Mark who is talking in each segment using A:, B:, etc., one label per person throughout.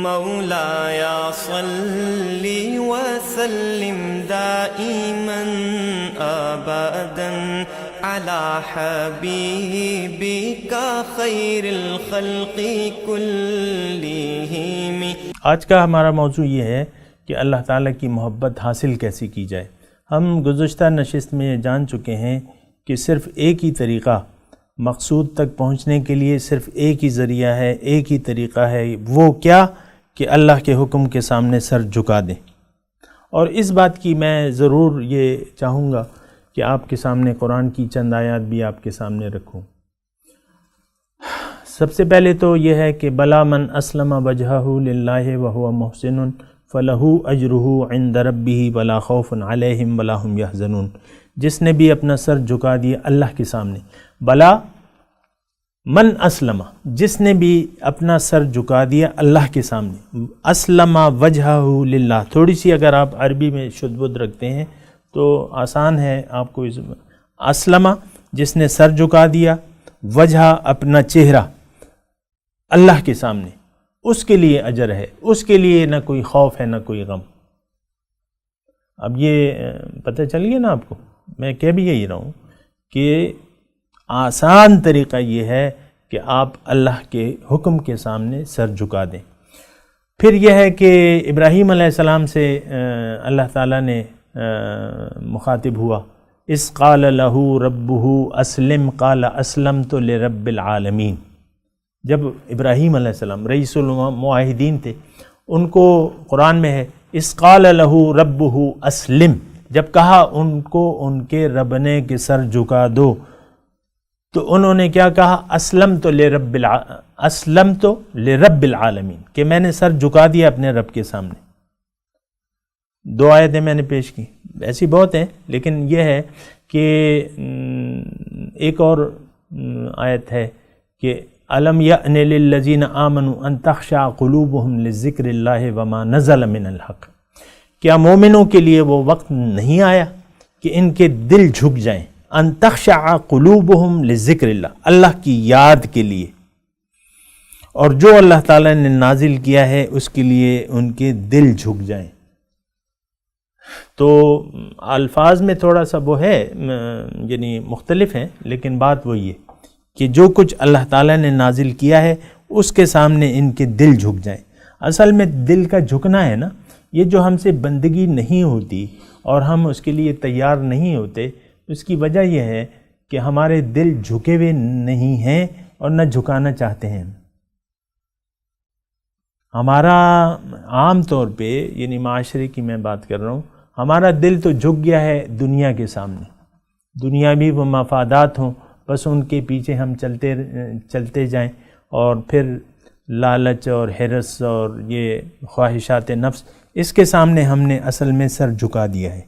A: مولاي صل وسلم دائما ابدا على حبيبك خير الخلق كلهم۔
B: آج کا ہمارا موضوع یہ ہے کہ اللہ تعالیٰ کی محبت حاصل کیسے کی جائے۔ ہم گزشتہ نشست میں جان چکے ہیں کہ صرف ایک ہی طریقہ مقصود تک پہنچنے کے لیے، صرف ایک ہی ذریعہ ہے، ایک ہی طریقہ ہے، وہ کیا کہ اللہ کے حکم کے سامنے سر جھکا دیں۔ اور اس بات کی میں ضرور یہ چاہوں گا کہ آپ کے سامنے قرآن کی چند آیات بھی آپ کے سامنے رکھوں۔ سب سے پہلے تو یہ ہے کہ بلا من اسلم وجہہ للہ وہو محسن فلہ اجرہ عند ربہ ولا خوف علیہم ولا ہم یحزنون۔ جس نے بھی اپنا سر جھکا دیا اللہ کے سامنے، بلا من اسلم، جس نے بھی اپنا سر جھکا دیا اللہ کے سامنے، اسلم وجہہ للہ، تھوڑی سی اگر آپ عربی میں شد بدھ رکھتے ہیں تو آسان ہے آپ کو۔ اسلم جس نے سر جھکا دیا، وجہ اپنا چہرہ اللہ کے سامنے، اس کے لیے اجر ہے، اس کے لیے نہ کوئی خوف ہے نہ کوئی غم۔ اب یہ پتہ چل گیا نا آپ کو، میں کہہ بھی یہی رہا ہوں کہ آسان طریقہ یہ ہے کہ آپ اللہ کے حکم کے سامنے سر جھکا دیں۔ پھر یہ ہے کہ ابراہیم علیہ السلام سے اللہ تعالیٰ نے مخاطب ہوا، اذ قال لہ ربہ اسلم قال اسلمت لرب العالمین۔ جب ابراہیم علیہ السلام رئیس الموحدین تھے، ان کو قرآن میں ہے اذ قال لہ ربہ اسلم، جب کہا ان کو ان کے رب نے کہ سر جھکا دو، تو انہوں نے کیا کہا؟ اسلمت لرب العالمین، کہ میں نے سر جھکا دیا اپنے رب کے سامنے۔ دو آیتیں میں نے پیش کی، ایسی بہت ہیں، لیکن یہ ہے کہ ایک اور آیت ہے کہ الم یأن للذین آمنوا ان تخشع قلوبہم لذکر اللہ وما نزل من الحق۔ کیا مومنوں کے لیے وہ وقت نہیں آیا کہ ان کے دل جھک جائیں؟ ان تخشع قلوبہم لذکر اللہ، اللہ کی یاد کے لیے، اور جو اللہ تعالیٰ نے نازل کیا ہے اس کے لیے ان کے دل جھک جائیں۔ تو الفاظ میں تھوڑا سا وہ ہے، یعنی مختلف ہیں، لیکن بات وہی ہے کہ جو کچھ اللہ تعالیٰ نے نازل کیا ہے اس کے سامنے ان کے دل جھک جائیں۔ اصل میں دل کا جھکنا ہے نا، یہ جو ہم سے بندگی نہیں ہوتی اور ہم اس کے لیے تیار نہیں ہوتے، اس کی وجہ یہ ہے کہ ہمارے دل جھکے ہوئے نہیں ہیں اور نہ جھکانا چاہتے ہیں۔ ہمارا عام طور پہ، یعنی معاشرے کی میں بات کر رہا ہوں، ہمارا دل تو جھک گیا ہے دنیا کے سامنے، دنیاوی وہ مفادات ہوں، بس ان کے پیچھے ہم چلتے جائیں، اور پھر لالچ اور حرص اور یہ خواہشات نفس، اس کے سامنے ہم نے اصل میں سر جھکا دیا ہے۔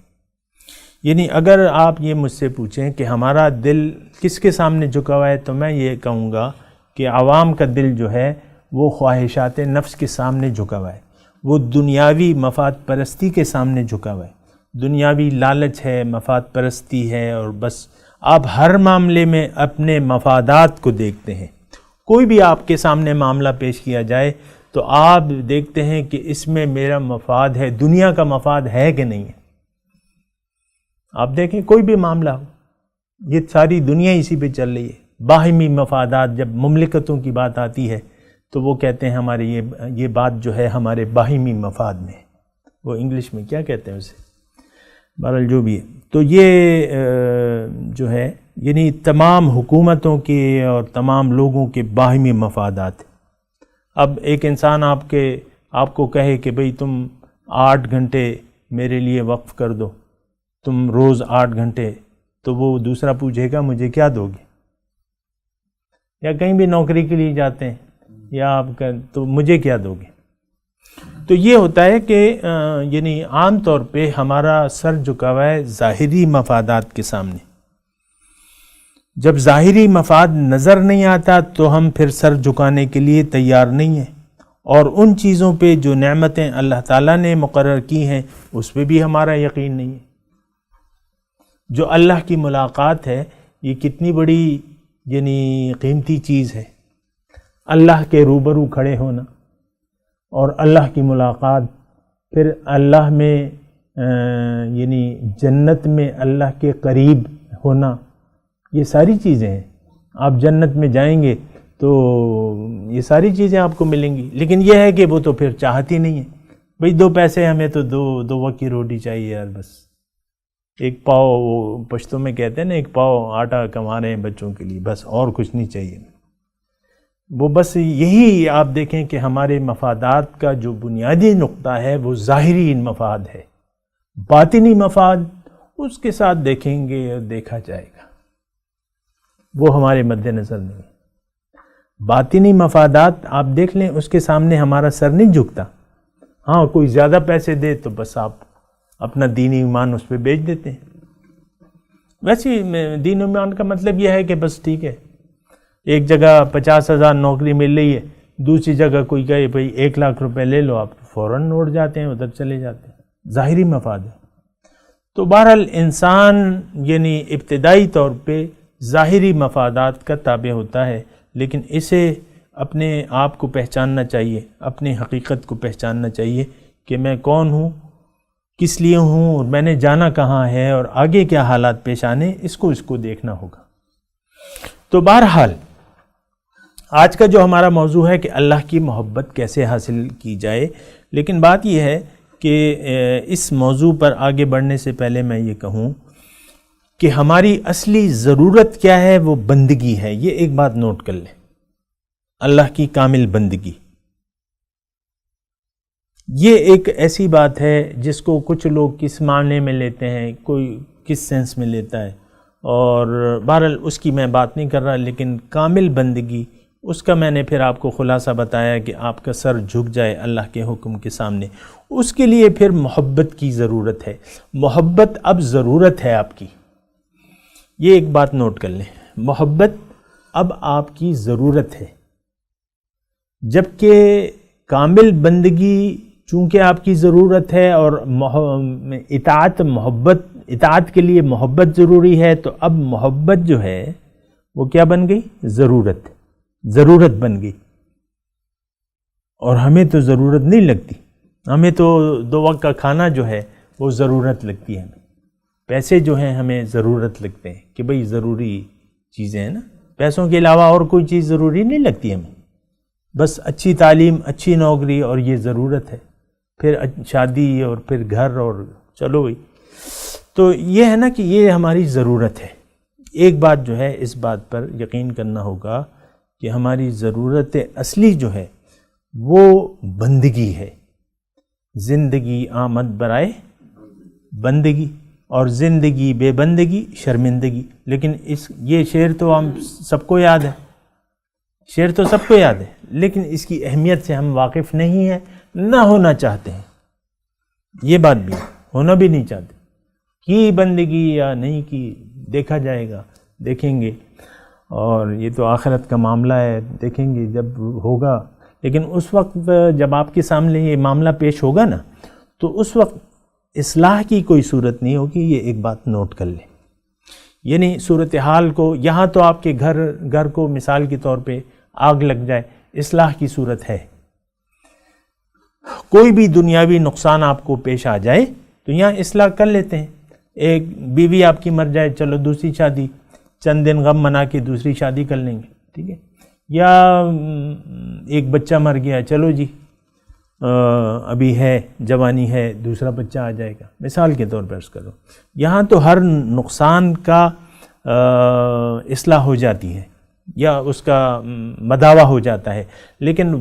B: یعنی اگر آپ یہ مجھ سے پوچھیں کہ ہمارا دل کس کے سامنے جھکا ہوا ہے، تو میں یہ کہوں گا کہ عوام کا دل جو ہے وہ خواہشات نفس کے سامنے جھکا ہوا ہے، وہ دنیاوی مفاد پرستی کے سامنے جھکا ہوا ہے، دنیاوی لالچ ہے، مفاد پرستی ہے، اور بس آپ ہر معاملے میں اپنے مفادات کو دیکھتے ہیں۔ کوئی بھی آپ کے سامنے معاملہ پیش کیا جائے تو آپ دیکھتے ہیں کہ اس میں میرا مفاد ہے، دنیا کا مفاد ہے کہ نہیں ہے۔ آپ دیکھیں کوئی بھی معاملہ ہو، یہ ساری دنیا اسی پہ چل رہی ہے، باہمی مفادات۔ جب مملکتوں کی بات آتی ہے تو وہ کہتے ہیں ہمارے یہ بات جو ہے ہمارے باہمی مفاد میں، وہ انگلش میں کیا کہتے ہیں اسے، بہرحال جو بھی ہے۔ تو یہ جو ہے یعنی تمام حکومتوں کے اور تمام لوگوں کے باہمی مفادات۔ اب ایک انسان آپ کو کہے کہ بھئی تم 8 گھنٹے میرے لیے وقف کر دو، تم روز 8 گھنٹے، تو وہ دوسرا پوچھے گا مجھے کیا دو گے؟ یا کہیں بھی نوکری کے لیے جاتے ہیں یا آپ تو مجھے کیا دو گے؟ تو یہ ہوتا ہے کہ یعنی عام طور پہ ہمارا سر جھکا ہوا ہے ظاہری مفادات کے سامنے۔ جب ظاہری مفاد نظر نہیں آتا تو ہم پھر سر جھکانے کے لیے تیار نہیں ہیں، اور ان چیزوں پہ جو نعمتیں اللہ تعالیٰ نے مقرر کی ہیں اس پہ بھی ہمارا یقین نہیں ہے۔ جو اللہ کی ملاقات ہے، یہ کتنی بڑی یعنی قیمتی چیز ہے، اللہ کے روبرو کھڑے ہونا، اور اللہ کی ملاقات، پھر اللہ میں یعنی جنت میں اللہ کے قریب ہونا، یہ ساری چیزیں ہیں. آپ جنت میں جائیں گے تو یہ ساری چیزیں آپ کو ملیں گی. لیکن یہ ہے کہ وہ تو پھر چاہتی نہیں ہے. بھئی 2 پیسے ہمیں تو دو وقت کی روٹی چاہیے یار، بس ایک پاؤ، وہ پشتوں میں کہتے ہیں نا، ایک پاؤ آٹا کما رہے ہیں بچوں کے لیے، بس اور کچھ نہیں چاہیے. وہ بس یہی آپ دیکھیں کہ ہمارے مفادات کا جو بنیادی نقطہ ہے وہ ظاہری مفاد ہے. باطنی مفاد اس کے ساتھ دیکھیں گے اور دیکھا جائے گا، وہ ہمارے مد نظر نہیں. باطنی مفادات آپ دیکھ لیں، اس کے سامنے ہمارا سر نہیں جھکتا. ہاں کوئی زیادہ پیسے دے تو بس آپ اپنا دین ایمان اس پہ بیچ دیتے ہیں. ویسے دین ایمان کا مطلب یہ ہے کہ بس ٹھیک ہے، ایک جگہ 50,000 نوکری مل رہی ہے، دوسری جگہ کوئی کہے بھئی 1 لاکھ روپے لے لو، آپ فوراً نوٹ جاتے ہیں، ادھر چلے جاتے ہیں. ظاہری مفاد ہے. تو بہرحال انسان یعنی ابتدائی طور پہ ظاہری مفادات کا تابع ہوتا ہے، لیکن اسے اپنے آپ کو پہچاننا چاہیے، اپنی حقیقت کو پہچاننا چاہیے کہ میں کون ہوں، کس لیے ہوں، اور میں نے جانا کہاں ہے، اور آگے کیا حالات پیش آنے، اس کو دیکھنا ہوگا. تو بہرحال آج کا جو ہمارا موضوع ہے کہ اللہ کی محبت کیسے حاصل کی جائے. لیکن بات یہ ہے کہ اس موضوع پر آگے بڑھنے سے پہلے میں یہ کہوں کہ ہماری اصلی ضرورت کیا ہے، وہ بندگی ہے. یہ ایک بات نوٹ کر لیں، اللہ کی کامل بندگی. یہ ایک ایسی بات ہے جس کو کچھ لوگ کس معنی میں لیتے ہیں، کوئی کس سینس میں لیتا ہے، اور بہرحال اس کی میں بات نہیں کر رہا. لیکن کامل بندگی، اس کا میں نے پھر آپ کو خلاصہ بتایا کہ آپ کا سر جھک جائے اللہ کے حکم کے سامنے. اس کے لیے پھر محبت کی ضرورت ہے. محبت اب ضرورت ہے آپ کی. یہ ایک بات نوٹ کر لیں، محبت اب آپ کی ضرورت ہے. جبکہ کامل بندگی چونکہ آپ کی ضرورت ہے، اور اطاعت کے لیے محبت ضروری ہے، تو اب محبت جو ہے وہ کیا بن گئی؟ ضرورت بن گئی. اور ہمیں تو ضرورت نہیں لگتی، ہمیں تو 2 وقت کا کھانا جو ہے وہ ضرورت لگتی ہے. ہمیں پیسے جو ہیں ہمیں ضرورت لگتے ہیں کہ بھئی ضروری چیزیں ہیں نا، پیسوں کے علاوہ اور کوئی چیز ضروری نہیں لگتی ہمیں. بس اچھی تعلیم، اچھی نوکری، اور یہ ضرورت ہے. پھر شادی، اور پھر گھر، اور چلو بھئی. تو یہ ہے نا کہ یہ ہماری ضرورت ہے. ایک بات جو ہے، اس بات پر یقین کرنا ہوگا کہ ہماری ضرورت اصلی جو ہے وہ بندگی ہے. زندگی آمد برائے بندگی، اور زندگی بے بندگی شرمندگی. لیکن یہ شعر تو ہم سب کو یاد ہے، شعر تو سب کو یاد ہے، لیکن اس کی اہمیت سے ہم واقف نہیں ہیں، نہ ہونا چاہتے ہیں. یہ بات بھی ہونا بھی نہیں چاہتے. کی بندگی یا نہیں کی دیکھا جائے گا، دیکھیں گے. اور یہ تو آخرت کا معاملہ ہے، دیکھیں گے جب ہوگا. لیکن اس وقت جب آپ کے سامنے یہ معاملہ پیش ہوگا نا، تو اس وقت اصلاح کی کوئی صورت نہیں ہوگی. یہ ایک بات نوٹ کر لیں. یعنی صورتحال کو، یہاں تو آپ کے گھر کو مثال کے طور پہ آگ لگ جائے، اصلاح کی صورت ہے. کوئی بھی دنیاوی نقصان آپ کو پیش آ جائے تو یہاں اصلاح کر لیتے ہیں. ایک بیوی آپ کی مر جائے، چلو دوسری شادی، چند دن غم منا کے دوسری شادی کر لیں گے، ٹھیک ہے. یا ایک بچہ مر گیا، چلو جی ابھی ہے، جوانی ہے، دوسرا بچہ آ جائے گا، مثال کے طور پر عرض کرو. یہاں تو ہر نقصان کا اصلاح ہو جاتی ہے یا اس کا مداوع ہو جاتا ہے. لیکن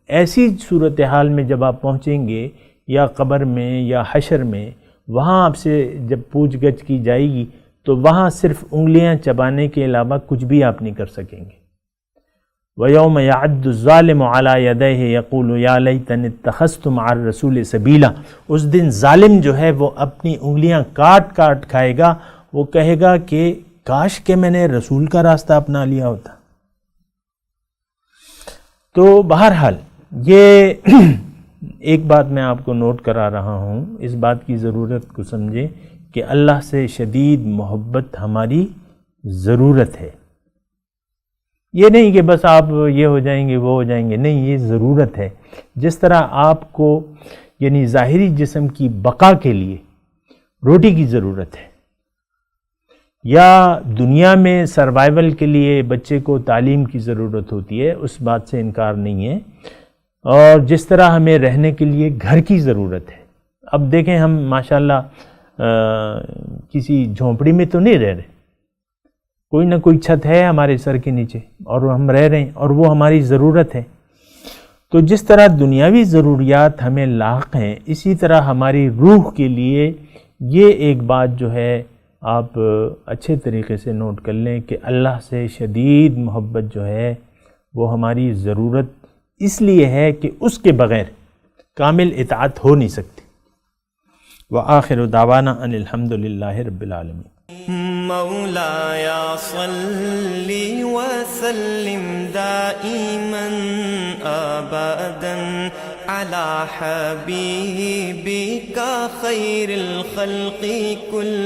B: ایسی صورتحال میں جب آپ پہنچیں گے، یا قبر میں یا حشر میں، وہاں آپ سے جب پوچھ گچھ کی جائے گی تو وہاں صرف انگلیاں چبانے کے علاوہ کچھ بھی آپ نہیں کر سکیں گے. وَيَوْمَ يَعَدُّ الظَّالِمُ عَلَى يَدَيْهِ يَقُولُ يَا لَيْتَنِي اتَّخَذْتُ مَعَ الرَّسُولِ سَبِيلًا. اس دن ظالم جو ہے وہ اپنی انگلیاں کاٹ کاٹ کھائے گا. وہ کہے گا کہ کاش کہ میں نے رسول کا راستہ اپنا لیا ہوتا. تو بہرحال یہ ایک بات میں آپ کو نوٹ کرا رہا ہوں، اس بات کی ضرورت کو سمجھیں کہ اللہ سے شدید محبت ہماری ضرورت ہے. یہ نہیں کہ بس آپ یہ ہو جائیں گے وہ ہو جائیں گے، نہیں، یہ ضرورت ہے. جس طرح آپ کو یعنی ظاہری جسم کی بقا کے لیے روٹی کی ضرورت ہے، یا دنیا میں سروائیول کے لیے بچے کو تعلیم کی ضرورت ہوتی ہے، اس بات سے انکار نہیں ہے، اور جس طرح ہمیں رہنے کے لیے گھر کی ضرورت ہے. اب دیکھیں ہم ماشاءاللہ کسی جھونپڑی میں تو نہیں رہ رہے، کوئی نہ کوئی چھت ہے ہمارے سر کے نیچے اور ہم رہ رہے ہیں، اور وہ ہماری ضرورت ہے. تو جس طرح دنیاوی ضروریات ہمیں لاحق ہیں، اسی طرح ہماری روح کے لیے یہ ایک بات جو ہے آپ اچھے طریقے سے نوٹ کر لیں کہ اللہ سے شدید محبت جو ہے وہ ہماری ضرورت اس لیے ہے کہ اس کے بغیر کامل اطاعت ہو نہیں سکتی. وآخر دعوانا ان الحمدللہ رب العالمین.
A: مولاي صل وسلم دائما ابدا على حبيبك خير الخلق كلهم.